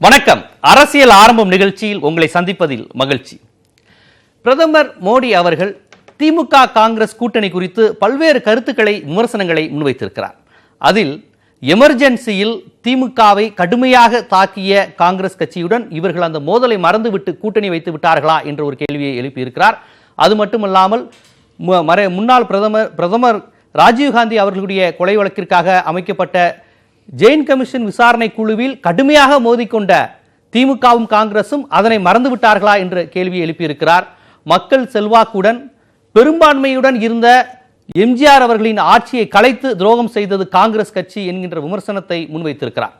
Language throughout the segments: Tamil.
வணக்கம். அரசியல் ஆரம்பம் நிகழ்ச்சியில் உங்களை சந்திப்பதில் மகிழ்ச்சி. பிரதமர் மோடி அவர்கள் திமுக காங்கிரஸ் கூட்டணி குறித்து பல்வேறு கருத்துக்களை விமர்சனங்களை முன்வைத்திருக்கிறார். அதில் எமர்ஜென்சியில் திமுகவை கடுமையாக தாக்கிய காங்கிரஸ் கட்சியுடன் இவர்கள் அந்த மோதலை மறந்துவிட்டு கூட்டணி வைத்து விட்டார்களா என்ற ஒரு கேள்வியை எழுப்பியிருக்கிறார். அது மட்டுமல்லாமல் முன்னாள் பிரதமர் ராஜீவ்காந்தி அவர்களுடைய கொலை வழக்கிற்காக அமைக்கப்பட்ட ஜெயின் கமிஷன் விசாரணை குழுவில் கடுமையாக மோதிக்கொண்ட திமுகவும் காங்கிரசும் அதனை மறந்துவிட்டார்களா என்ற கேள்வியை எழுப்பியிருக்கிறார். மக்கள் செல்வாக்குடன் பெரும்பான்மையுடன் இருந்த எம்ஜிஆர் அவர்களின் ஆட்சியை கலைத்து துரோகம் செய்தது காங்கிரஸ் கட்சி என்கின்ற விமர்சனத்தை முன்வைத்திருக்கிறார்.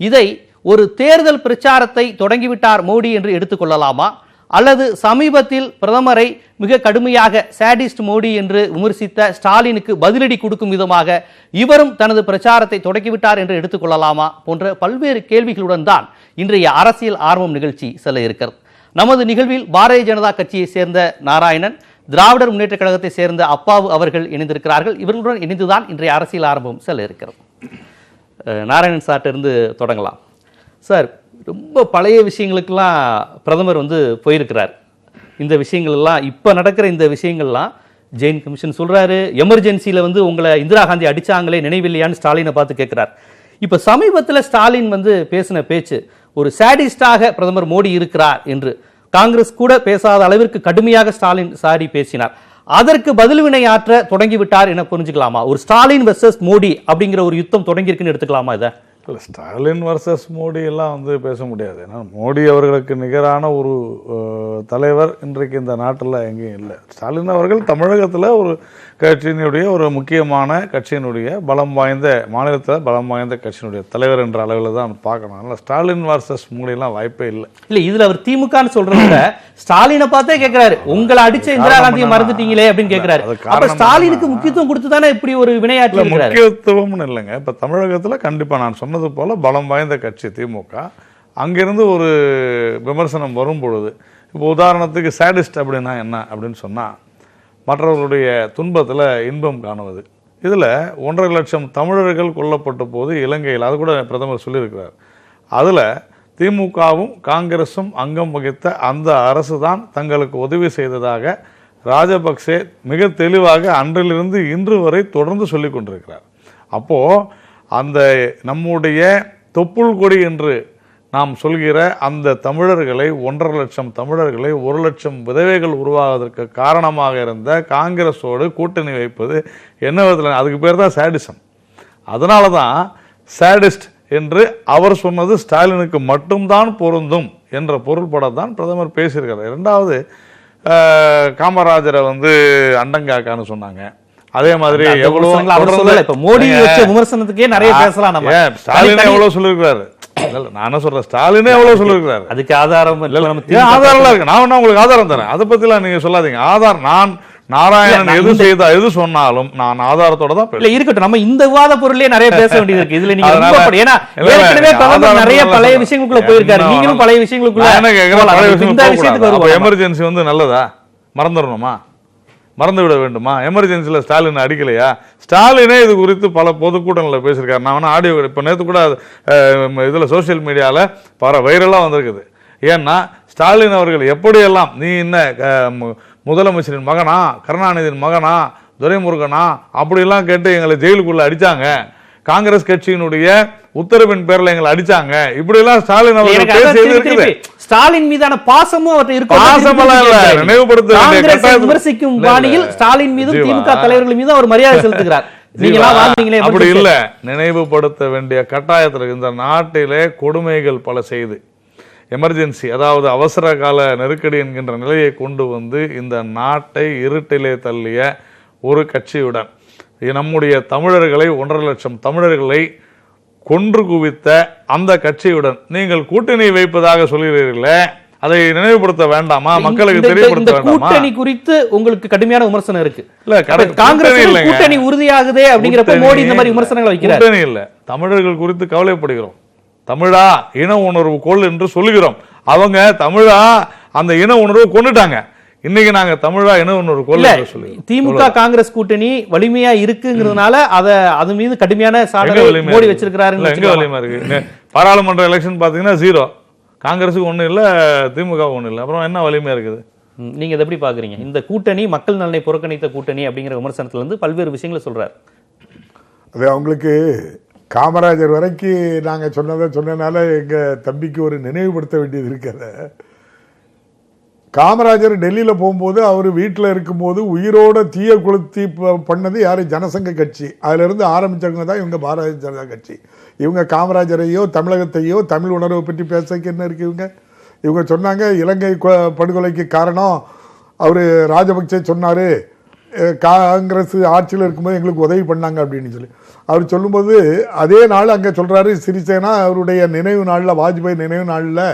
இதை ஒரு தேர்தல் பிரச்சாரத்தை தொடங்கிவிட்டார் மோடி என்று எடுத்துக்கொள்ளலாமா, அல்லது சமீபத்தில் பிரதமரை மிக கடுமையாக சாடிஸ்ட் மோடி என்று விமர்சித்த ஸ்டாலினுக்கு பதிலடி கொடுக்கும் விதமாக இவரும் தனது பிரச்சாரத்தை தொடங்கிவிட்டார் என்று எடுத்துக்கொள்ளலாமா போன்ற பல்வேறு கேள்விகளுடன் தான் இன்றைய அரசியல் ஆர்வம் நிகழ்ச்சி செல்ல இருக்கிறது. நமது நிகழ்வில் பாரதிய ஜனதா கட்சியை சேர்ந்த நாராயணன், திராவிடர் முன்னேற்ற கழகத்தை சேர்ந்த அப்பாவு அவர்கள் இணைந்திருக்கிறார்கள். இவர்களுடன் இணைந்துதான் இன்றைய அரசியல் ஆரம்பம் செல்ல இருக்கிறது. நாராயணன் சார்ட்ட இருந்து தொடங்கலாம். சார், ரொம்ப பழைய விஷயங்களுக்கெல்லாம் பிரதமர் போயிருக்கிறார். இந்த விஷயங்கள் எல்லாம் இப்போ நடக்கிற இந்த விஷயங்கள்லாம் ஜெயின் கமிஷன் சொல்றாரு. எமர்ஜென்சியில் உங்களை இந்திரா காந்தி அடிச்சாங்களே நினைவில்லையான்னு ஸ்டாலினை பார்த்து கேட்கிறார். இப்போ சமீபத்தில் ஸ்டாலின் பேசின பேச்சு ஒரு சாடிஸ்டாக பிரதமர் மோடி இருக்கிறார் என்று காங்கிரஸ் கூட பேசாத அளவிற்கு கடுமையாக ஸ்டாலின் சாடி பேசினார். அதற்கு பதில்வினை ஆற்ற தொடங்கிவிட்டார் என புரிஞ்சுக்கலாமா? ஒரு ஸ்டாலின் வெர்சஸ் மோடி அப்படிங்கிற ஒரு யுத்தம் தொடங்கி இருக்குன்னு எடுத்துக்கலாமா? இதை இல்லை, ஸ்டாலின் வர்சஸ் மோடி எல்லாம் பேச முடியாது. ஏன்னா மோடி அவர்களுக்கு நிகரான ஒரு தலைவர் இன்றைக்கு இந்த நாட்டில் எங்கேயும் இல்லை. ஸ்டாலின் அவர்கள் தமிழகத்தில் ஒரு கட்சியினுடைய ஒரு முக்கியமான கட்சியினுடைய பலம் வாய்ந்த மாநிலத்தில் பலம் வாய்ந்த கட்சியினுடைய தலைவர் என்ற அளவில் தான் பார்க்கணும். அதனால் ஸ்டாலின் வர்சஸ் மோடியெல்லாம் வாய்ப்பே இல்லை. இல்லை, இதில் அவர் திமுகன்னு சொல்றத ஸ்டாலினை பார்த்தே கேட்கிறாரு, உங்களை அடிச்ச இந்திரா காந்தியை மறந்துட்டீங்களே அப்படின்னு கேட்கிறாரு. அப்ப ஸ்டாலினுக்கு முக்கியத்துவம் கொடுத்து தானே இப்படி ஒரு வினையாற்ற முக்கியத்துவம்னு இல்லைங்க. இப்போ தமிழகத்தில் கண்டிப்பாக நான் சொன்னது போல பலம் வாய்ந்த கட்சி திமுக. அங்கிருந்து ஒரு விமர்சனம் வரும் பொழுது, இப்போ உதாரணத்துக்கு சாடிஸ்ட் அப்படின்னா என்ன அப்படின்னு சொன்னால், மற்றவர்களுடைய துன்பத்தில் இன்பம் காணுவது. இதில் 1.5 லட்சம் தமிழர்கள் கொல்லப்பட்ட போது இலங்கையில், அது கூட பிரதமர் சொல்லியிருக்கிறார், அதில் திமுகவும் காங்கிரஸும் அங்கம் வகித்த அந்த அரசு தான் தங்களுக்கு உதவி செய்ததாக ராஜபக்சே மிக தெளிவாக அன்றிலிருந்து இன்று வரை தொடர்ந்து சொல்லி கொண்டிருக்கிறார். அப்போது அந்த நம்முடைய தொப்புள் கொடி என்று நாம் சொல்கிற அந்த தமிழர்களை 1.5 லட்சம் தமிழர்களை 1 லட்சம் விதவைகள் உருவாவதற்கு காரணமாக இருந்த காங்கிரஸோடு கூட்டணி வைப்பது என்ன விதத்தில்? அதுக்கு பேர் தான் சாடிசம். அதனால தான் சாடிஸ்ட் என்று அவர் சொன்னது ஸ்டாலினுக்கு மட்டும்தான் பொருந்தும் என்ற பொருள்படத்தான் பிரதமர் பேசியிருக்கிறார். இரண்டாவது, காமராஜரை அண்டங்காக்கான்னு சொன்னாங்க. அதே மாதிரி மோடி வச்ச விமர்சனத்துக்கே நிறைய பேசலாம். ஸ்டாலினே எவ்வளவு சொல்லியிருக்கிறாரு, நான் சொல்றேன், ஸ்டாலினே எவ்வளவு சொல்லியிருக்கிறாரு. அதுக்கு ஆதாரம் ஆதாரம் இருக்கு. நான் உங்களுக்கு ஆதாரம் தரேன். அதை பத்தி எல்லாம் நீங்க சொல்லாதீங்க. ஆதாரம் நான் நாராயணன் எது சொன்னாலும் நான் ஆதாரத்தோட தான் இருக்கட்டும். நம்ம இந்த விவாத பொருளே நிறைய பேச வேண்டியது இருக்கு. இதுல நீங்க நிறைய பழைய விஷயங்களுக்குள்ள போயிருக்காரு. நீங்களும் பழைய விஷயங்களுக்குள்ள எமர்ஜென்சி நல்லதா? மறந்துடணுமா? மறந்து விட வேண்டுமா? எமர்ஜென்சியில் ஸ்டாலின் அடிக்கலையா? ஸ்டாலினே இது குறித்து பல பொதுக்கூட்டங்களில் பேசியிருக்காரு. நான் ஆடியோ இப்போ நேற்று கூட இதில் சோசியல் மீடியாவில் வைரலாக வந்திருக்குது. ஏன்னா ஸ்டாலின் அவர்கள் எப்படியெல்லாம், நீ என்ன முதலமைச்சரின் மகனா, கருணாநிதியின் மகனா, துரைமுருகனா அப்படிலாம் கேட்டு எங்களை ஜெயிலுக்குள்ள அடிச்சாங்க, காங்கிரஸ் கட்சியினுடைய உத்தரவின் பேர்ல எங்களை அடிச்சாங்க, இப்படி எல்லாம் ஸ்டாலின் அவர்கள் ஸ்டாலின் மீதான பாசமும் விமர்சிக்கும் பாணியில் ஸ்டாலின் மீதும் திமுக தலைவர்கள் மீது அவர் மரியாதை செலுத்துகிறார். அப்படி இல்ல, நினைவுபடுத்த வேண்டிய கட்டாயத்தில் இந்த நாட்டிலே கொடுமைகள் பல செய்து எமர்ஜென்சி, அதாவது அவசர கால நெருக்கடி என்கின்ற நிலையை கொண்டு இந்த நாட்டை இருட்டிலே தள்ளிய ஒரு கட்சியுடன் நம்முடைய தமிழர்களை 1.5 லட்சம் தமிழர்களை கொன்று குவித்த அந்த கட்சியுடன் நீங்கள் கூட்டணி வைப்பதாக சொல்கிறீர்களே, அதை நினைவுபடுத்த வேண்டாமா? மக்களுக்கு தெரியப்படுத்த வேண்டாமா? கூட்டணி குறித்து உங்களுக்கு கடுமையான விமர்சனம் இருக்கு. இல்ல, காங்கிரஸ் கூட்டணி உறுதியாகுதே அப்படிங்கிறப்ப மோடி இந்த மாதிரி விமர்சனங்களை வைக்கிறார். கூட்டணி இல்ல, தமிழர்கள் குறித்து கவலைப்படுகிறோம். தமிழா இன உணர்வு கொள் என்று சொல்லுகிறோம். அவங்க தமிழா அந்த இன உணர்வு கொண்டுட்டாங்க. இன்னைக்கு நாங்க தமிழா இன உணர்வு கொள்ள சொல்லி திமுக காங்கிரஸ் கூட்டணி வலிமையா இருக்குங்கிறதுனால அது மீது கடுமையான மோடி வச்சிருக்கிறாரு. எங்க வலிமையா இருக்கு? பாராளுமன்ற எலெக்ஷன் பாத்தீங்கன்னா 0, காங்கிரஸுக்கு ஒன்றும் இல்லை, திமுக ஒன்றும் இல்லை, அப்புறம் என்ன வலிமையாக இருக்குது? நீங்க இதை எப்படி பாக்குறீங்க? இந்த கூட்டணி மக்கள் நலனை புறக்கணித்த கூட்டணி அப்படிங்கிற விமர்சனத்துல இருந்து பல்வேறு விஷயங்களை சொல்றாரு. அது அவங்களுக்கு காமராஜர் வரைக்கும் நாங்கள் சொன்னனால எங்கள் தம்பிக்கு ஒரு நினைவுபடுத்த வேண்டியது இருக்கிறது. காமராஜர் டெல்லியில் போகும்போது அவர் வீட்டில் இருக்கும்போது உயிரோட தீய கொளுத்தி பண்ணது யார்? ஜனசங்க கட்சி. அதிலிருந்து ஆரம்பித்தவங்க தான் இவங்க பாரதிய ஜனதா கட்சி. இவங்க காமராஜரையோ தமிழகத்தையோ தமிழ் உணர்வை பற்றி பேசக்கு என்ன இருக்கு? இவங்க சொன்னாங்க இலங்கை படுகொலைக்கு காரணம் அவர் ராஜபக்சே சொன்னார், காங்கிரஸ் ஆட்சியில் இருக்கும்போது எங்களுக்கு உதவி பண்ணாங்க அப்படின்னு சொல்லி அவர் சொல்லும்போது, அதே நாள் அங்கே சொல்கிறாரு சிறிசேனா அவருடைய நினைவு நாளில், வாஜ்பாய் நினைவு நாளில்,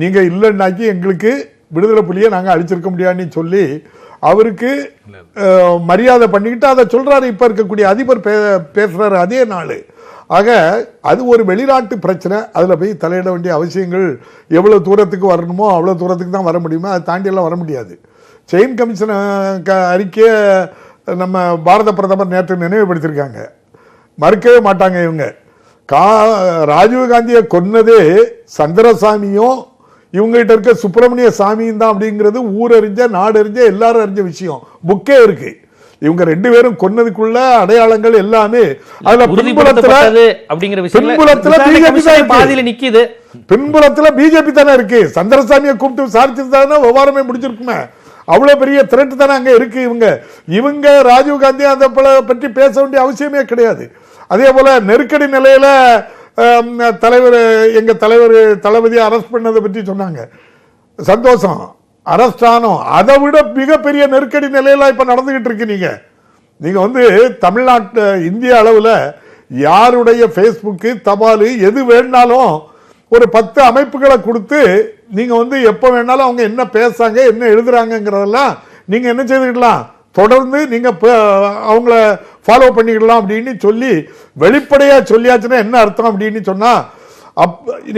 நீங்கள் இல்லைன்னாக்கி எங்களுக்கு விடுதலை புலியை நாங்கள் அழிச்சிருக்க முடியாதுன்னு சொல்லி அவருக்கு மரியாதை பண்ணிக்கிட்டு அதை சொல்கிறாரு. இப்போ இருக்கக்கூடிய அதிபர் பேசுகிறாரு அதே நாள். ஆக அது ஒரு வெளிநாட்டு பிரச்சனை, அதில் போய் தலையிட வேண்டிய அவசியங்கள் எவ்வளோ தூரத்துக்கு வரணுமோ அவ்வளோ தூரத்துக்கு தான் வர முடியுமோ, அதை தாண்டியெல்லாம் வர முடியாது. செயின் கமிஷன் அறிக்கையை நம்ம பாரத பிரதமர் நேற்று நினைவுபடுத்தியிருக்காங்க, மறுக்கவே மாட்டாங்க இவங்க. ராஜீவ்காந்தியை கொன்னதே சந்திரசாமியும் இவங்ககிட்ட இருக்க சுப்பிரமணிய சாமியும் தான் அப்படிங்கிறது ஊரறிஞ்ச நாடறிஞ்ச எல்லாரும் அறிஞ்ச விஷயம், புக்கே இருக்கு. இவங்க ரெண்டு பேரும் கொன்னதுக்குள்ள அடையாளங்கள் எல்லாமே அதுல பின்புலத்துல பிஜேபி தானே இருக்கு. சந்திரசாமியை கூப்பிட்டு விசாரிச்சிருந்தாங்கன்னா விவகாரமே முடிஞ்சிருக்குமே. அவ்வளவு பெரிய திரட்டு தானே அங்க இருக்கு. இவங்க ராஜீவ்காந்தி அந்த பற்றி பேச வேண்டிய அவசியமே கிடையாது. அதே போல நெருக்கடி நிலையில தலைவர் எங்க தலைவர் தளபதியை அரெஸ்ட் பண்ணதை பற்றி சொன்னாங்க, சந்தோஷம், அரெஸ்ட் ஆனோம். அதை விட மிகப்பெரிய நெருக்கடி நிலையில இப்ப நடந்துகிட்டு இருக்கு. நீங்க தமிழ்நாட்டு இந்திய அளவுல யாருடைய பேஸ்புக்கு தபாலு எது வேணாலும் ஒரு 10 அமைப்புகளை கொடுத்து நீங்க எப்ப வேணாலும் அவங்க என்ன பேசாங்க என்ன எழுதுறாங்கிறதெல்லாம் நீங்க என்ன செய்துக்கலாம், தொடர்ந்து நீங்க அவங்கள ஃபாலோ பண்ணிக்கலாம் அப்படின்னு சொல்லி வெளிப்படையா சொல்லியாச்சுன்னா என்ன அர்த்தம் அப்படின்னு சொன்னா,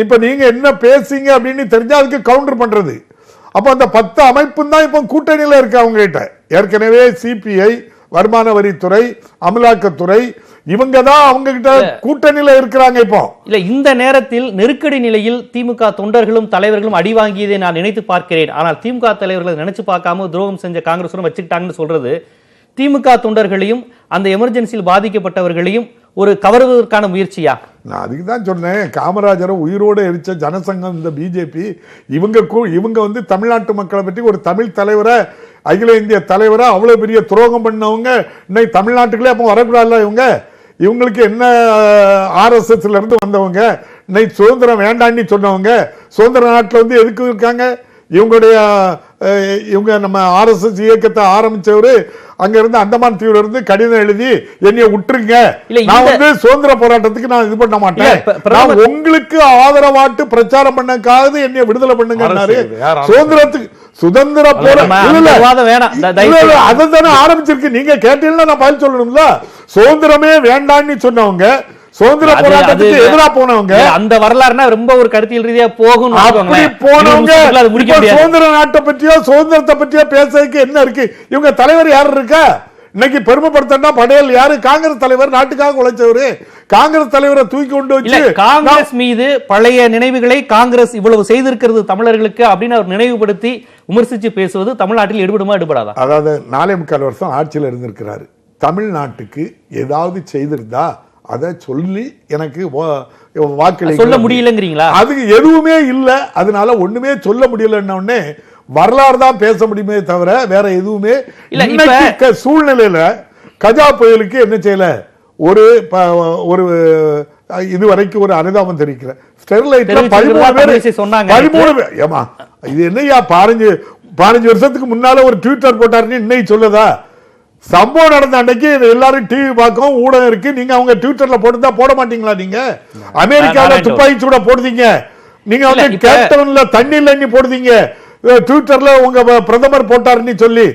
இப்ப நீங்க என்ன பேசுங்க அப்படின்னு தெரிஞ்சா அதுக்கு கவுண்டர் பண்றது. அப்ப அந்த 10 அமைப்பும் தான் இப்ப கூட்டணியில இருக்கு அவங்க கிட்ட. ஏற்கனவே சிபிஐ, வருமான வரித்துறை, அமலாக்கத்துறை, இவங்க தான் அவங்க கிட்ட கூட்டணியில இருக்கிறாங்க. இப்போ இல்ல, இந்த நேரத்தில் நெருக்கடி நிலையில் திமுக தொண்டர்களும் தலைவர்களும் அடி வாங்கியதை நான் நினைத்து பார்க்கிறேன். ஆனால் திமுக தலைவர்களை நினைச்சு பார்க்காம துரோகம் செஞ்ச காங்கிரஸ் வச்சுக்கிட்டாங்கன்னு சொல்றது திமுக தொண்டர்களையும் அந்த எமர்ஜென்சியில் பாதிக்கப்பட்டவர்களையும் ஒரு கவர்வதற்கான முயற்சியா? நான் அதுக்கு தான் சொன்னேன், காமராஜரை உயிரோடு எரிச்ச ஜனசங்கம் இந்த பிஜேபி, இவங்க தமிழ்நாட்டு மக்களை பற்றி ஒரு தமிழ் தலைவரை, அகில இந்திய தலைவரை அவ்வளவு பெரிய துரோகம் பண்ணவங்க இன்னைக்கு தமிழ்நாட்டுக்குள்ளே அப்போ வரக்கூடாதுல்ல. இவங்களுக்கு என்ன ஆர்எஸ்எஸ்ல இருந்து வந்தவங்க, இன்னைக்கு சுதந்திரம் வேண்டான்னு சொன்னவங்க, சுதந்திர நாட்டில் எதுக்கு இருக்காங்க? இவங்க நம்ம ஆர்எஸ்எஸ் இயக்கத்தை ஆரம்பிச்சவரு அங்க இருந்து அந்தமான் தீவுல இருந்து கடிதம் எழுதி என்னைய விட்டுருங்க, நான் சுதந்திர போராட்டத்துக்கு நான் இது பண்ண மாட்டேன், உங்களுக்கு ஆதரவாட்டு பிரச்சாரம் பண்ணக்காவது என்னைய விடுதலை பண்ணுங்க. சுதந்திரத்துக்கு சுதந்திர போராட்டம் ஆரம்பிச்சிருக்கு. நீங்க கேட்டீங்கன்னா நான் பதில் சொல்லணும்ல. சுதந்திரமே வேண்டான்னு சொன்னவங்க, சுதந்திர போராட்டத்துக்கு எதிராக போனவங்க, அந்த வரலாறுனா ரொம்ப ஒரு கருத்தியல் ரீதியா போகும் போனவங்க. சுதந்திர நாட்டை பற்றியோ சுதந்திரத்தை பற்றியோ பேசுறதுக்கு என்ன இருக்கு? இவங்க தலைவர் யாரு இருக்கா இன்னைக்கு பெருமைப்படுத்தா? படேல் யாரு? காங்கிரஸ் தலைவர், நாட்டுக்காக உழைச்சவரு. காங்கிரஸ் தலைவரை தூக்கி கொண்டு வச்சு காங்கிரஸ் மீது பழைய நினைவுகளை காங்கிரஸ் இவ்வளவு செய்திருக்கிறது தமிழர்களுக்கு அப்படின்னு அவர் நினைவுபடுத்தி விமர்சிச்சு பேசுவது தமிழ்நாட்டில் எடுபடுமா எடுபடாதா? அதாவது 4.25 வருஷம் ஆட்சியில் இருந்திருக்கிறாரு. தமிழ்நாட்டுக்கு ஏதாவது செய்திருந்தா அதை சொல்லி எனக்கு வாக்களி சொல்ல முடியலங்கிறீங்களா? அதுக்கு எதுவுமே இல்லை, அதனால ஒண்ணுமே சொல்ல முடியலன்னே வரலாறு தான் பேச முடியுமே தவிர வேற எதுவுமே இல்ல. சூழ்நிலையில கஜா புயலுக்கு என்ன செய்யல, ஒரு இதுவரைக்கும் ஒரு அனுதாபம் தெரிவிக்கிற ஸ்டெர்லைட்ல 13 பேர். ஏமா இது என்னையா 15 வருஷத்துக்கு முன்னால ஒரு ட்விட்டர் போட்டாருன்னு இன்னைக்கு சொல்லதா? சம்பவம் நடந்த அன்னைக்கு எல்லாரும் டிவி பார்க்கவும் ஊடகம் இருக்கு. நீங்க அவங்க ட்விட்டர்ல போட்டுதான் போட மாட்டீங்களா? நீங்க அமெரிக்காவில் துப்பாக்கி சூட போடுதீங்க, நீங்க கேப்டன்ல தண்ணியில் எண்ணி போடுதீங்க, ட்விட்டர்ல உங்க பிரதமர் போட்டாருன்னு சொல்லி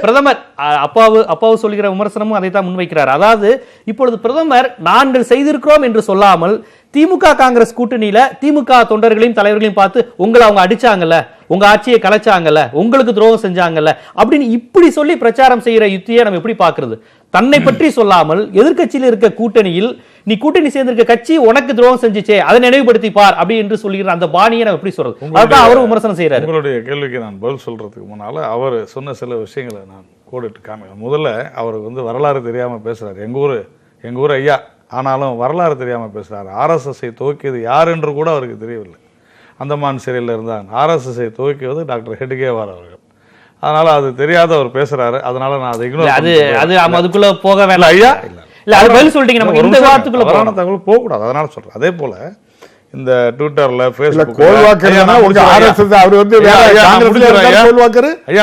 பிரதமர் அப்பாவு சொல்லுகிற விமர்சனமும் அதை தான் முன்வைக்கிறார். அதாவது இப்பொழுது பிரதமர் நாங்கள் செய்திருக்கிறோம் என்று சொல்லாமல் திமுக காங்கிரஸ் கூட்டணியில திமுக தொண்டர்களையும் தலைவர்களையும் பார்த்து உங்களை அவங்க அடிச்சாங்கல்ல, உங்க ஆட்சியை கலைச்சாங்கல்ல, உங்களுக்கு துரோகம் செஞ்சாங்கல்ல அப்படின்னு இப்படி சொல்லி பிரச்சாரம் செய்யற யுத்தியை நம்ம எப்படி பாக்குறது? தன்னை பற்றி சொல்லாமல் எதிர்க்கட்சியில் இருக்க கூட்டணியில் நீ கூட்டணி சேர்ந்திருக்க கட்சி உனக்கு துரோகம் செஞ்சுச்சே அதை நினைவுபடுத்தி பார் அப்படி என்று சொல்லுகிற அந்த பாணியை நம்ம எப்படி சொல்றது? அதான் அவரும் விமர்சனம் செய்யறாரு. உங்களுடைய கேள்விக்கு நான் பதில் சொல்றதுக்கு முன்னால அவர் சொன்ன சில விஷயங்களை நான் கோடிட்டு காமிக்கிறேன். முதல்ல அவருக்கு வரலாறு தெரியாம பேசுறாரு. எங்க ஊர் ஐயா, ஆனாலும் வரலாறு தெரியாமல் பேசுகிறார். ஆர்எஸ்எஸ்ஐ துவக்கியது யார் என்று கூட அவருக்கு தெரியவில்லை. அந்தமான் சிறையில் இருந்தாங்க. ஆர்எஸ்எஸ்ஐ துவக்கியது டாக்டர் ஹெட்கேவார் அவர்கள். அதனால அது தெரியாத அவர் பேசுறாரு. அதனால நான் அதை இக்னோர் அதுக்குள்ள போக வேண்டாம் ஐயா. இல்ல அது பதில் சொல்லிட்டீங்க, நம்ம இந்த வார்த்தைக்குள்ள வரான தகவல் போக கூடாது. அதனால சொல்றேன். அதே போல இந்த ட்விட்டர்ல ஃபேஸ்புக் கோல்வாக்கர் ஐயா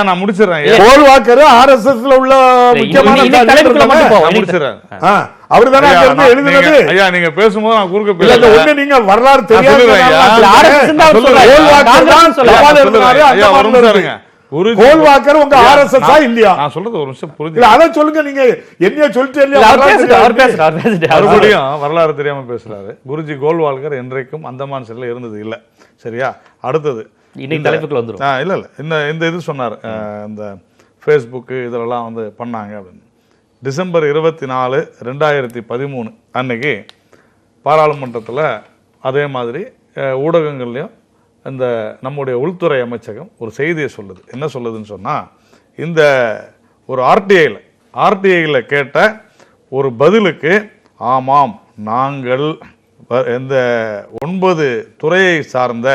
நான் முடிச்சிடுறேன். கோல்வாக்கர் ஆர்எஸ்எஸ்ல உள்ள முக்கியமான தலைப்புக்குள்ள மட்டும் போவோம். முடிச்சிடுறேன். அவர்தானே எழுதுனது. ஐயா நீங்க பேசும்போது நான் குறுக்க பேசுறேன். ஒண்ணு நீங்க வரலாறு தெரியாது. கோல்வாக்கர் உங்க ஆர்எஸ்எஸ் இல்லையா? நான் சொல்றது ஒரு நிமிஷம் புரிஞ்சு. அத சொல்லுங்க. நீங்க என்ன சொல்லிட்டு மறுபடியும் வரலாறு தெரியாம பேசுறாரு. குருஜி கோல்வால்கர் என்றைக்கும் அந்தமான் சிறையில் இருந்தது இல்ல. சரியா? அடுத்தது இன்னைக்கு தலைப்புக்குள்ள வந்துரும். இல்ல இந்த இது சொன்னார். இந்த ஃபேஸ்புக் இதெல்லாம் பண்ணாங்க அப்படின்னு. டிசம்பர் 24, 2013 அன்னைக்கு பாராளுமன்றத்தில் அதே மாதிரி ஊடகங்கள்லையும் இந்த நம்முடைய உள்துறை அமைச்சகம் ஒரு செய்தியை சொல்லுது. என்ன சொல்லுதுன்னு சொன்னால், இந்த ஒரு ஆர்டிஐயில் கேட்ட ஒரு பதிலுக்கு ஆமாம் நாங்கள் இந்த 9 துறையை சார்ந்த,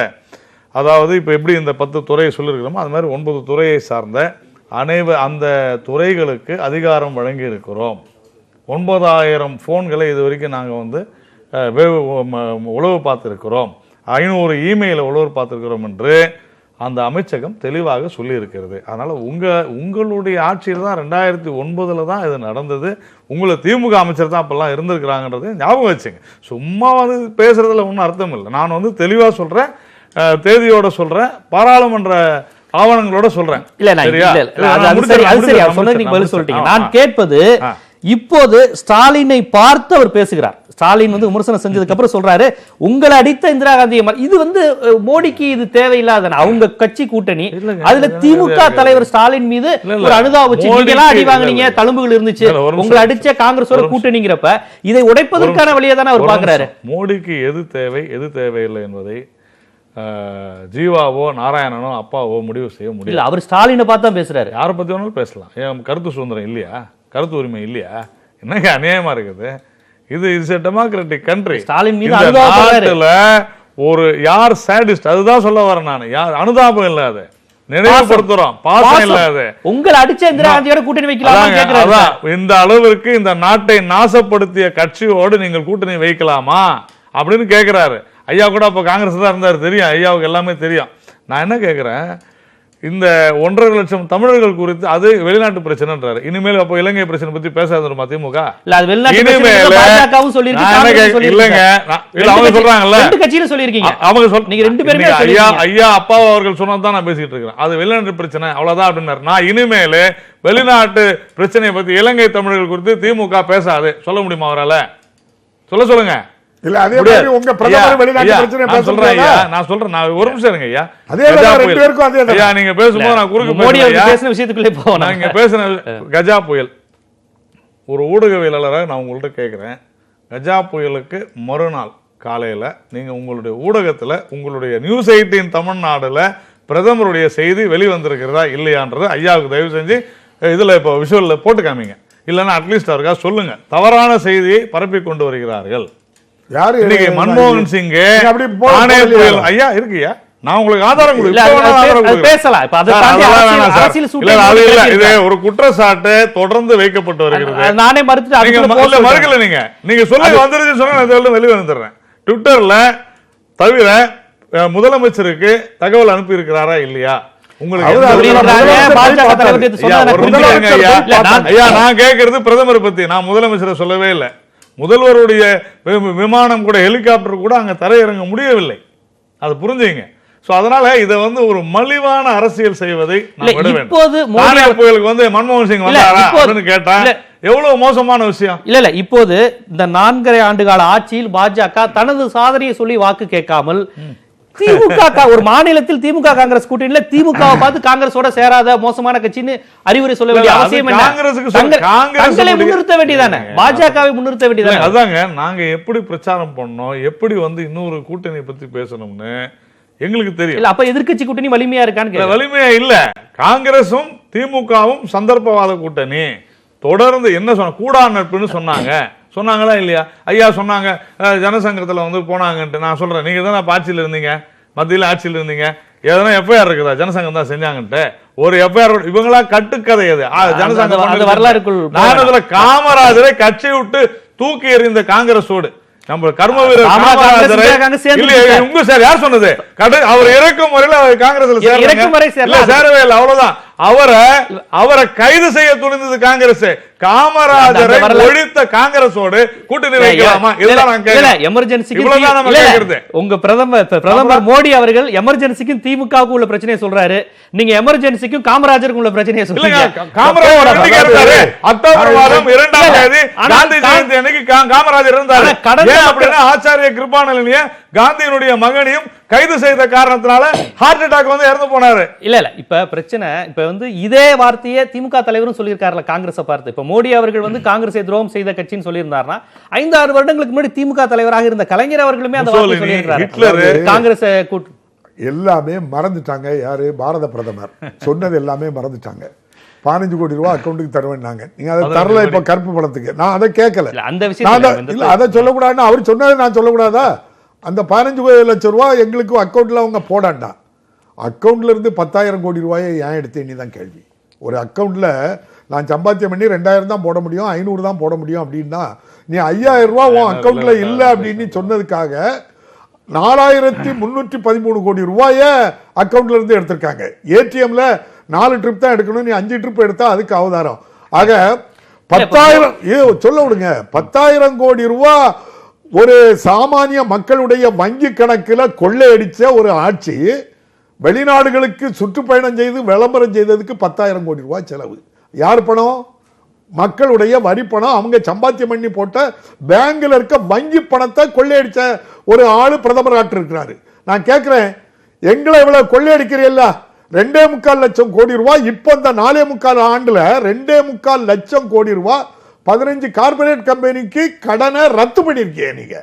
அதாவது இப்போ எப்படி இந்த 10 துறையை சொல்லியிருக்கிறோமோ அது மாதிரி 9 துறையை சார்ந்த அந்த துறைகளுக்கு அதிகாரம் வழங்கி இருக்கிறோம். 9000 ஃபோன்களை இது வரைக்கும் நாங்கள் உளவு பார்த்துருக்கிறோம். 500 இமெயிலை உளவு பார்த்துருக்கிறோம் என்று அந்த அமைச்சகம் தெளிவாக சொல்லியிருக்கிறது. அதனால் உங்களுடைய ஆட்சியில் தான் 2009 தான் இது நடந்தது. உங்களை திமுக அமைச்சர் தான் அப்பெல்லாம் இருந்திருக்கிறாங்கன்றது ஞாபகம் வச்சுங்க. சும்மா பேசுறதுல ஒன்றும் அர்த்தம் இல்லை. நான் தெளிவாக சொல்கிறேன், தேதியோட சொல்கிறேன், பாராளுமன்ற ஆவணங்களோட சொல்றேன். நான் கேட்பது, இப்போது ஸ்டாலினை பார்த்து அவர் பேசுகிறார். ஸ்டாலின் விமர்சனம் செஞ்சதுக்கு அப்புறம் சொல்றாரு உங்களை அடித்த இந்திரா காந்தி. இது மோடிக்கு இது தேவையில்லாத அவங்க கட்சி கூட்டணி. அதுல திமுக தலைவர் ஸ்டாலின் மீது ஒரு அனுதாபம் அடி வாங்கினீங்க, தழும்புகள் இருந்துச்சு, உங்களை அடிச்ச காங்கிரஸோட கூட்டணிங்கிறப்ப இதை உடைப்பதற்கான வழியை தானே அவர் பாக்குறாரு. மோடிக்கு எது தேவை எது தேவையில்லை என்பதை ஜீவாவோ நாராயணனோ அப்பாவோ முடிவு செய்ய முடியல. அவர் ஸ்டாலினை பார்த்து தான் பேசுறாரு. யாரை பத்தி வேணாலும் பேசலாம். ஏன் கருத்து சுதந்திரம் இல்லையா? கருத்து உரிமை இல்லையா? என்னங்க அநியாயமா இருக்குது இது? Is a democratic country. Stalin மீது நாட்டுல ஒரு யார் சாடிஸ்ட், அதுதான் சொல்ல வரேன் நான். யார் அனுதாபம் இல்லாத, நினைவுபடுத்துறோம், பாசம் இல்லாத, உங்களை அடிச்ச இந்திரா காந்தியோட கூட்டணி வைக்கலாமா? இந்த அளவிற்கு இந்த நாட்டை நாசப்படுத்திய கட்சியோடு நீங்கள் கூட்டணி வைக்கலாமா அப்படின்னு கேட்கிறாரு. ஐயா கூட அப்போ காங்கிரஸ் தான் இருந்தார், தெரியும், ஐயாவுக்கு எல்லாமே தெரியும். நான் என்ன கேட்குறேன், இந்த 1.5 லட்சம் தமிழர்கள் குறித்து அது வெளிநாட்டு பிரச்சனைன்றாரு. இனிமேல் அப்போ இலங்கை பிரச்சனை பத்தி பேசாதுமா திமுக? இனிமேல் இல்லைங்க, அவங்க சொல்றாங்கல்ல, ஐயா அப்பா அவர்கள் சொன்னதான் நான் பேசிட்டு இருக்கிறேன். அது வெளிநாட்டு பிரச்சனை அவ்வளவுதான் அப்படின்னாரு. நான் இனிமேல் வெளிநாட்டு பிரச்சனையை பத்தி இலங்கை தமிழர்கள் குறித்து திமுக பேசாது சொல்ல முடியுமா அவரால்? சொல்லுங்க. இல்ல அதே மாதிரி உங்க பிரதமர் வெளிநாட்டு பிரச்சனை பேசுறாங்க. நான் சொல்றேன், நான் ஒரு நிமிஷம் இருங்க ஐயா. அதே ரெண்டு பேருக்கும் அதே ஐயா நீங்க பேசும்போது நான் குறுக்கு மோடி பேசின விஷயத்துக்குள்ளே போறேன். நான் இங்க பேசின கஜா புயல், ஒரு ஊடகவியலாளராக நான் உங்கள்கிட்ட கேட்கிறேன். கஜா புயலுக்கு மறுநாள் காலையில நீங்க உங்களுடைய ஊடகத்துல, உங்களுடைய நியூஸ் 18 தமிழ்நாடுல பிரதமருடைய செய்தி வெளிவந்திருக்கிறதா இல்லையான்றது ஐயாவுக்கு தயவு செஞ்சு இதுல இப்போ விஷுவல்ல போட்டு காமிங்க. இல்லைன்னா அட்லீஸ்ட் அவருக்காக சொல்லுங்க. தவறான செய்தியை பரப்பி கொண்டு வருகிறார்கள். மன்மோகன் சிங் ஐயா இருக்குயா, நான் உங்களுக்கு ஆதாரம் ஒரு குற்றச்சாட்டு தொடர்ந்து வைக்கப்பட்டு வருகிறது. நானே மறுக்கல. நீங்க சொல்லுங்க, வந்துருச்சு சொன்னா வெளியே வந்துடுறேன். ட்விட்டர்ல தவிர முதலமைச்சருக்கு தகவல் அனுப்பி இருக்கிறாரா இல்லையா? நான் கேட்கறது பிரதமர் பத்தி, நான் முதலமைச்சரை சொல்லவே இல்லை. முதல்வருடைய விமானம் கூட, ஹெலிகாப்டர் கூட அங்க தரையிறங்க முடியவில்லை. அது புரிஞ்சுங்க. சோ அதனால இதை வந்து ஒரு மலிவான அரசியல் செய்வதை நான் விட வேண்டும். இப்போது தானே புயலுக்கு வந்து மன்மோகன் சிங் வந்தாரா அப்படின்னு கேட்டா எவ்வளவு மோசமான விஷயம். இல்ல இப்போது இந்த 4.5 ஆண்டு கால ஆட்சியில் பாஜக தனது சாதனையை சொல்லி வாக்கு கேட்காமல் திமுக ஒரு மாநிலத்தில் திமுக காங்கிரஸ் கூட்டணியில திமுகவை பார்த்து காங்கிரஸோட சேராத மோசமான கட்சின்னு அறிவுரை சொல்ல வேண்டிய அவசியம் தங்களை முன்னிறுத்த வேண்டியதானே, பாஜகவை முன்னிறுத்த வேண்டியதானே. அதாங்க நாங்க எப்படி பிரச்சாரம் பண்ணோம், எப்படி வந்து இன்னொரு கூட்டணியை பத்தி பேசணும்னு எங்களுக்கு தெரியும். அப்ப எதிர்க்கட்சி கூட்டணி வலிமையா இருக்கான்னு? வலிமையா இல்ல. காங்கிரசும் திமுகவும் சந்தர்ப்பவாத கூட்டணி. தொடர்ந்து என்ன சொன்ன கூடா நட்புன்னு சொன்னாங்களா இல்லையா? ஐயா சொன்னாங்க ஜனசங்கத்துல வந்து போனாங்கன்ட்டு. நான் சொல்றேன், நீங்க தானே ஆட்சியில் இருந்தீங்க, மத்தியில் ஆட்சியில் இருந்தீங்க, எதனா எஃப்ஐஆர் இருக்குதா? ஜனசங்கம் தான் செஞ்சாங்கன்ட்டு ஒரு எஃப்ஐஆர். இவங்களா கட்டுக்கதை அது ஜனசங்கம் வரலாறுக்குள். காமராஜரை கட்சி விட்டு தூக்கி எறிந்த காங்கிரஸோடு நம்ம கர்ம வீரர் உங்க சார் யார் சொன்னது? அவர் இறக்கும் வரையில் காங்கிரஸ்ல சேரவே இல்லை, அவ்வளவுதான். அவரை கைது செய்ய துணிந்தது காங்கிரஸ். காமராஜரை ஒழித்த காங்கிரஸோடு கூட்டணி வைக்கலாமா? உங்க பிரதமர் மோடி அவர்கள் எமர்ஜென்சிக்கும் திமுகவுக்கு உள்ள பிரச்சனையை சொல்றாரு, நீங்க எமர்ஜென்சிக்கும் காமராஜருக்கும் உள்ள பிரச்சனையை சொல்றீங்க. அக்டோபர் மாதம் 2ஆம் தேதி காந்தி ஜெயந்தி அன்னைக்கு காமராஜர் இருந்தாரு. அப்படின்னா ஆச்சாரிய கிருபானலினிய காந்தியினுடைய மகனையும் கைது செய்த காரணத்தினால ஹார்ட் அட்டாக் வந்து இறந்து போனாரு. இல்ல இப்ப பிரச்சனை இப்ப வந்து இதே வார்த்தையை திமுக தலைவரும் சொல்லியிருக்காருல காங்கிரஸை பார்த்து. இப்ப மோடி அவர்கள் வந்து காங்கிரஸை துரோகம் செய்த கட்சின்னு சொல்லியிருந்தாருன்னா 5-6 வருடங்களுக்கு முன்னாடி திமுக தலைவராக இருந்த கலைஞர் அவர்களுமே அந்த வார்த்தையை சொல்லியிருக்காரு. காங்கிரஸ் எல்லாமே மறந்துட்டாங்க. யாரு? பாரத பிரதமர் சொன்னது எல்லாமே மறந்துட்டாங்க. 15 கோடி ரூபாய் அக்கௌண்ட்டுக்கு தருவேன்னாங்க. நீங்க அதை தரல. இப்ப கருப்பு பணத்துக்கு நான் அதை கேட்கல. அந்த விஷயம் அதை சொல்லக்கூடாதுன்னு அவர் சொன்னதை நான் சொல்லக்கூடாதா? அந்த 15 லட்சம் ரூபாய் எங்களுக்கு அக்கௌண்ட்ல அவங்க போடாண்டா. அக்கௌண்ட்ல இருந்து 10,000 கோடி ரூபாயை ஏன் எடுத்தேன்னு தான் கேள்வி. ஒரு அக்கௌண்ட்ல நான் சம்பாத்தியம் பண்ணி 2,000 தான் போட முடியும், 500 தான் போட முடியும் அப்படின்னா நீ 5,000 ரூபாய் உன் அக்கௌண்ட்ல இல்லை அப்படின்னு சொன்னதுக்காக 4,313 கோடி ரூபாய அக்கௌண்ட்ல இருந்து எடுத்திருக்காங்க. ஏடிஎம்ல 4 ட்ரிப் தான் எடுக்கணும், நீ 5 ட்ரிப் எடுத்தா அதுக்கு அவதாரம். ஆக 10,000 சொல்ல விடுங்க, 10,000 கோடி ரூபாய் ஒரு சாமானிய மக்களுடைய வங்கி கணக்கில் கொள்ளையடிச்ச ஒரு ஆட்சி வெளிநாடுகளுக்கு சுற்றுப்பயணம் செய்து விளம்பரம் செய்ததுக்கு 10,000 கோடி ரூபாய் செலவு. யார் பணம்? மக்களுடைய வரி பணம். அவங்க சம்பாத்தியம் பண்ணி போட்ட பேங்க்ல இருக்க வங்கி பணத்தை கொள்ளையடிச்ச ஒரு ஆளு பிரதமர் இருக்கிறாரு. நான் கேட்கிறேன், எங்களை இவ்வளவு கொள்ளையடிக்கிறீல்ல? 2.25 லட்சம் கோடி ரூபாய். இப்ப இந்த 4.25 ஆண்டுல 2.25 லட்சம் கோடி ரூபாய் 15 கார்பரேட் கம்பெனிக்கு கடனை ரத்து பண்ணிருக்கீங்க நீங்க.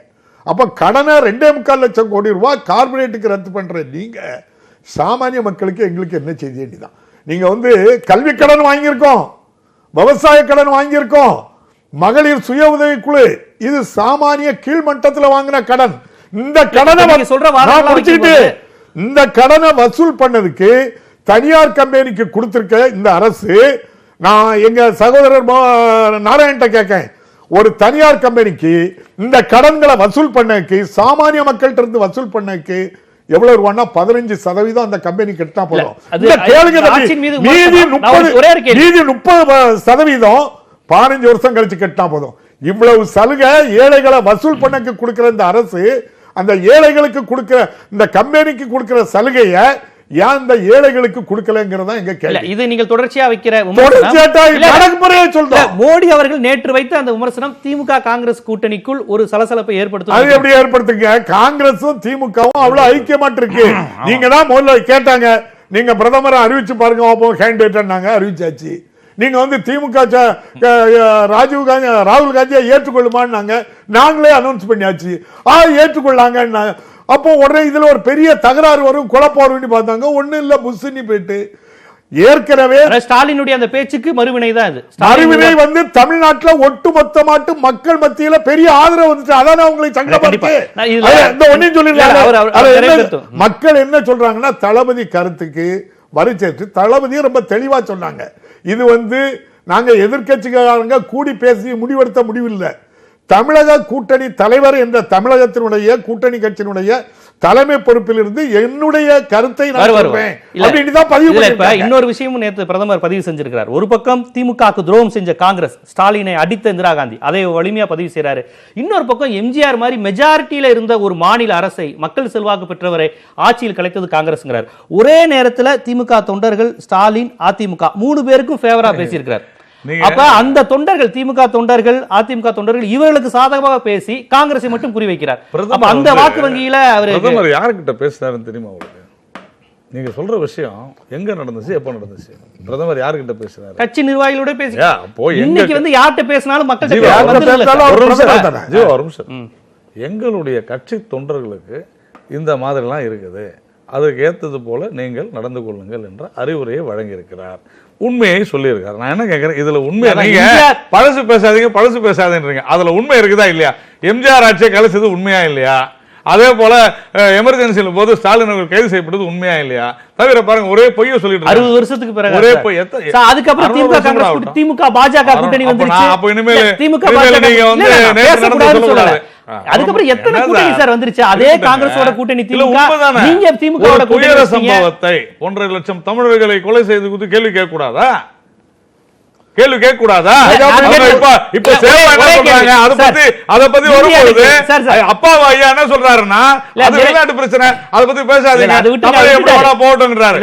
அப்ப கடனை 2.25 லட்சம் கோடி ரூபாய் கார்பரேட்டுக்கு ரத்து பண்ற நீங்க சாமானிய மக்களுக்கு எங்களுக்கு என்ன செய்தி வேண்டிதான்? நீங்க வந்து கல்வி கடன் வாங்கியிருக்கோம், விவசாய கடன் வாங்கியிருக்கோம், மகளிர் சுய உதவி குழு, இது சாமானிய கீழ்மட்டத்தில் வாங்கின கடன். இந்த கடனை இந்த கடனை வசூல் பண்ணதுக்கு தனியார் கம்பெனிக்கு கொடுத்திருக்க இந்த அரசு. நான் எங்க சகோதரர் நாராயணன் கேட்கேன், ஒரு தனியார் கம்பெனிக்கு இந்த கடன்களை வசூல் பண்ணக்கு சாமானிய மக்கள்கிட்ட இருந்து வசூல் பண்ணக்கு எவ்வளவு ரூபான்னா 15% அந்த கம்பெனி கட்டினா போதும். மீதி 30% 15 வருஷம் கழிச்சு கட்டினா போதும். இவ்வளவு சலுகை ஏழைகளை வசூல் பண்ணக்கு கொடுக்கிற இந்த அரசு அந்த ஏழைகளுக்கு கொடுக்கிற இந்த கம்பெனிக்கு கொடுக்கிற சலுகையை ஏன் இந்த ஏழைகளுக்கு கொடுக்கலங்கிறதா எங்க கேள்வி. இது நீங்கள் தொடர்ச்சியா வைக்கிற மோடி அவர்கள் நேற்று வைத்த அந்த விமர்சனம் திமுக காங்கிரஸ் கூட்டணிக்குள் ஒரு சலசலப்பை ஏற்படுத்தும். அது எப்படி ஏற்படுத்துங்க? காங்கிரஸும் திமுகவும் அவ்வளவு ஐக்கியமாட்டு இருக்கு. நீங்க தான் முதல்ல கேட்டாங்க, நீங்க பிரதமரை அறிவிச்சு பாருங்க, கேண்டிடேட் அறிவிச்சாச்சு. நீங்க வந்து திமுக ராகுல் காந்தியை ஏற்றுக்கொள்ளுமான்னு நாங்களே அனௌன்ஸ் பண்ணியாச்சு. ஏற்றுக்கொள்ளாங்க. அப்போ உடனே இதுல ஒரு பெரிய தகராறு வரும், குழப்பம் வரும்னு பார்த்தாங்க. ஒண்ணு இல்ல, புஷ்னி போயிட்டு ஏற்கனவே ஸ்டாலினுடைய அந்த பேச்சுக்கு மறுவினை தான் இது. மறுவினை வந்து தமிழ்நாட்டில் ஒட்டுமொத்தமாட்டு மக்கள் மத்தியில பெரிய ஆதரவு வந்துச்சு. அதான அவங்களை சங்கப்படுத்தி மக்கள் என்ன சொல்றாங்கன்னா, தளபதி கருத்துக்கு வரிச்சேற்று தளபதி ரொம்ப தெளிவா சொன்னாங்க. இது வந்து நாங்க எதிர்கட்சிக்காரங்க கூடி பேசி முடிவெடுத்த முடிவில்லை. தமிழக கூட்டணி தலைவர் என்ற தமிழகத்தினுடைய கூட்டணி கட்சியினுடைய தலைமை பொறுப்பில் இருந்து என்னுடைய கருத்தை நான் சொல்றேன் இல்ல, அப்படின்னு தான் பதிவு இல்ல, இப்ப பண்ணிருக்காங்க. இன்னொரு விஷயமும் நேற்று பிரதமர் பதிவு செஞ்சிருக்கிறார். ஒரு பக்கம் திமுகவுக்கு துரோகம் செஞ்ச காங்கிரஸ் ஸ்டாலினை அடித்த இந்திரா காந்தி அதை வலிமையா பதிவு செய்யறாரு. இன்னொரு பக்கம் எம்ஜிஆர் மாதிரி மெஜாரிட்டியில இருந்த ஒரு மாநில அரசை, மக்கள் செல்வாக்கு பெற்றவரை ஆட்சியில் கலைத்தது காங்கிரஸ்ங்கிறார். ஒரே நேரத்தில் திமுக தொண்டர்கள் ஸ்டாலின், அதிமுக 3 பேருக்கும் ஃபேவரா பேசியிருக்கிறார். அப்ப அந்த தொண்டர்கள், திமுக தொண்டர்கள், அதிமுக தொண்டர்கள் இவர்களுக்கு சாதகமாக பேசி காங்கிரஸை மட்டும் குறிவைக்கிறார். அந்த வாக்கு வங்கியில அவர் பிரதமர் யாருக்கிட்ட பேசினாருன்னு தெரியுமா உங்களுக்கு? நீங்க சொல்ற விஷயம் எங்க நடந்துச்சு, எப்ப நடந்துச்சு? பிரதமர் யாருக்கிட்ட பேசினாரு? கட்சி நிர்வாகிகளோட பேசி. அப்போ இன்னைக்கு வந்து யார்கிட்ட பேசினாலும் மக்கள் எங்களுடைய கட்சி தொண்டர்களுக்கு இந்த மாதிரிலாம் இருக்குது, அதுக்கு ஏற்றது போல நீங்கள் நடந்து கொள்ளுங்கள் என்ற அறிவுரையை வழங்கியிருக்கிறார். உண்மையை சொல்லியிருக்காரு. நான் என்ன கேட்கிறேன், இதுல உண்மை நீங்க பழசு பேசாதீங்க பழசு பேசாதீங்க, அதுல உண்மை இருக்குதா இல்லையா? எம்ஜிஆர் ஆட்சியை கலைச்சது உண்மையா இல்லையா? அதே போல எமர்ஜென்சியில போது ஸ்டாலின் அவர்கள் கைது செய்யப்பட்டது உண்மையா இல்லையா? தவிர பாருங்க ஒரே பொய்ய சொல்லிட்டு 60 வருஷத்துக்கு பிறகு ஒரே பொய். அதுக்கப்புறம் திமுக காங்கிரஸ் திமுக பாஜக கூட்டணி வந்துருச்சு. அப்ப இனிமேல் திமுக நீங்க வந்து சொல்லக்கூடாது. அதுக்கப்புறம் எத்தனை கூட்டணி சார் வந்துருச்சு? அதே காங்கிரஸோட கூட்டணி திமுக, நீங்க திமுகவோட கூட்டணி சம்பவத்தை 1.5 லட்சம் தமிழர்களை கொலை செய்து குறித்து கேள்வி கேட்க கூடாதா? கேள்வி கேட்க கூடாதா? இப்ப அத பத்தி வரும்போது அப்பாவா ஐயா என்ன சொல்றாருன்னா, அது வெளிநாட்டு பிரச்சனை, அத பத்தி பேசாதீங்க, தமிழை எப்படி வேணா போட்டுங்கறாரு.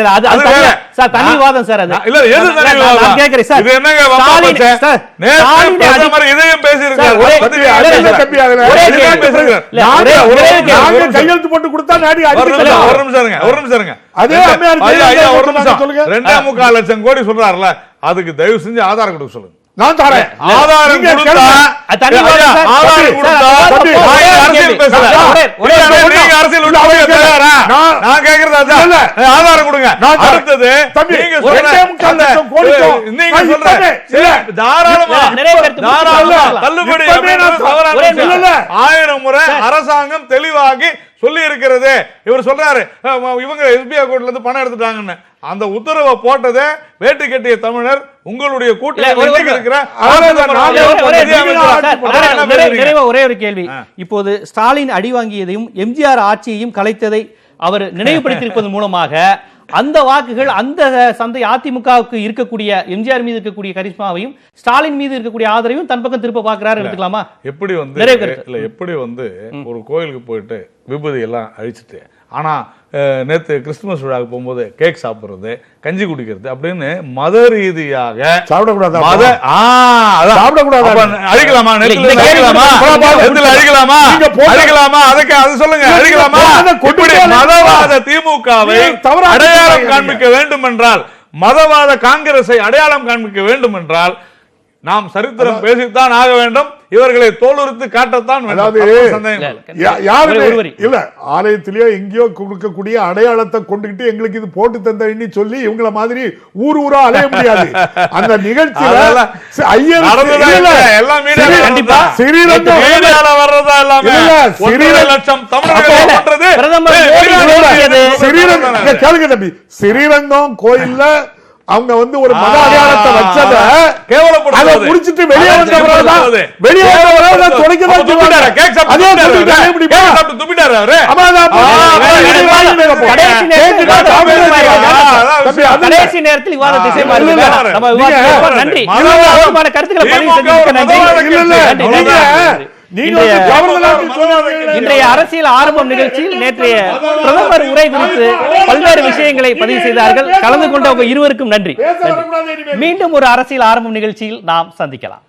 சார் தனி விவாதம் சார். அது இல்ல எது தனி விவாதம்? நான் கேக்குறேன் சார், இது என்னங்க வப்பாச்சே? நேத்து பிரதமர் இதையும் பேசியிருக்காரு. நாங்க கையெழுத்து போட்டு கொடுத்தா நாடி அடிக்கலாம். ஒரு நிமிஷம் இருங்க, ஒரு நிமிஷம் இருங்க. அதே ஐயா ஒரு நிமிஷம் சொல்லுங்க. 2.25 லட்சம் கோடி சொல்றாருல, அதுக்கு தயவு செஞ்சு ஆதாரம் கொடுக்க சொல்லுங்க. நான் தரேன் ஆதாரம் கொடுத்தா. ஆதாரம் கொடுத்தா அரசியல் பேசல. நீங்க அரசியல் விட்டு போக தயாரா? நான் கேக்குறது அதான். ஆதாரம் கொடுங்க. அடுத்தது நீங்க சொல்ற தாராளமா தள்ளுபடி 1000 முறை அரசாங்கம் தெளிவாகி சொல்லி இருக்கிறது. இவர் சொல்றாரு இவங்க எஸ்பிஐ அக்கவுண்ட்ல இருந்து பணம் எடுத்துட்டாங்கன்னு. அந்த உத்தரவை போட்டதே வேட்டு கட்டிய தமிழர் உங்களுடைய கூட்டத்தில் இருக்கிற. ஒரே ஒரு கேள்வி. இப்போது ஸ்டாலின் அடி வாங்கியதையும் எம்ஜிஆர் ஆட்சியையும் கலைத்ததை அவர் நினைவுபடுத்தியிருப்பதன் மூலமாக அந்த வாக்குகள், அந்த சந்தை அதிமுகவுக்கு இருக்கக்கூடிய எம்ஜிஆர் மீது இருக்கக்கூடிய கரிஸ்மாவையும் ஸ்டாலின் மீது இருக்கக்கூடிய ஆதரவையும் தன் பக்கம் திருப்ப பார்க்கிறாரு எடுத்துக்கலாமா? எப்படி வந்து இல்ல, எப்படி வந்து ஒரு கோயிலுக்கு போயிட்டு விபூதி எல்லாம் அழிச்சிட்டு, ஆனா நேத்து கிறிஸ்துமஸ் விழாவுக்கு போகும்போது கேக் சாப்பிடுறது, கஞ்சி குடிக்கிறது அப்படின்னு மத ரீதியாக சாப்பிடக்கூடாது. அழிக்கலாமா? அழிக்கலாமா? அதுக்கு அது சொல்லுங்க. அழிக்கலாமா? மதவாத திமுகவை அடையாளம் காண்பிக்க வேண்டும் என்றால், மதவாத காங்கிரஸை அடையாளம் காண்பிக்க வேண்டும் என்றால் நாம் சரித்திரம் பேசித்தான் ஆக வேண்டும். இவர்களை தோலுரித்து காட்டத்தான். இல்ல, ஆலயத்திலேயோ எங்கேயோ கொடுக்கக்கூடிய அடையாளத்தை கொண்டுகிட்டு எங்களுக்கு இது போட்டு தந்தேன்னு சொல்லி இவங்கள மாதிரி ஊர் ஊரா அலைய முடியாது. அந்த நிகழ்ச்சியில ஸ்ரீரங்கம் கோயில்ல அவங்க வந்து ஒரு மத அடையாளத்தை வச்சத கேவலப்படுத்த முடிச்சிட்டு வெளியே வந்தவரதான் கடைசி நேரத்தில் விவாதத்தை இன்றைய அரசியல் ஆரம்பம் நிகழ்ச்சியில் நேற்றைய பிரதமர் உரை குறித்து பல்வேறு விஷயங்களை பதிவு செய்தார்கள். கலந்து கொண்ட உங்க இருவருக்கும் நன்றி. மீண்டும் ஒரு அரசியல் ஆரம்பம் நிகழ்ச்சியில் நாம் சந்திக்கலாம்.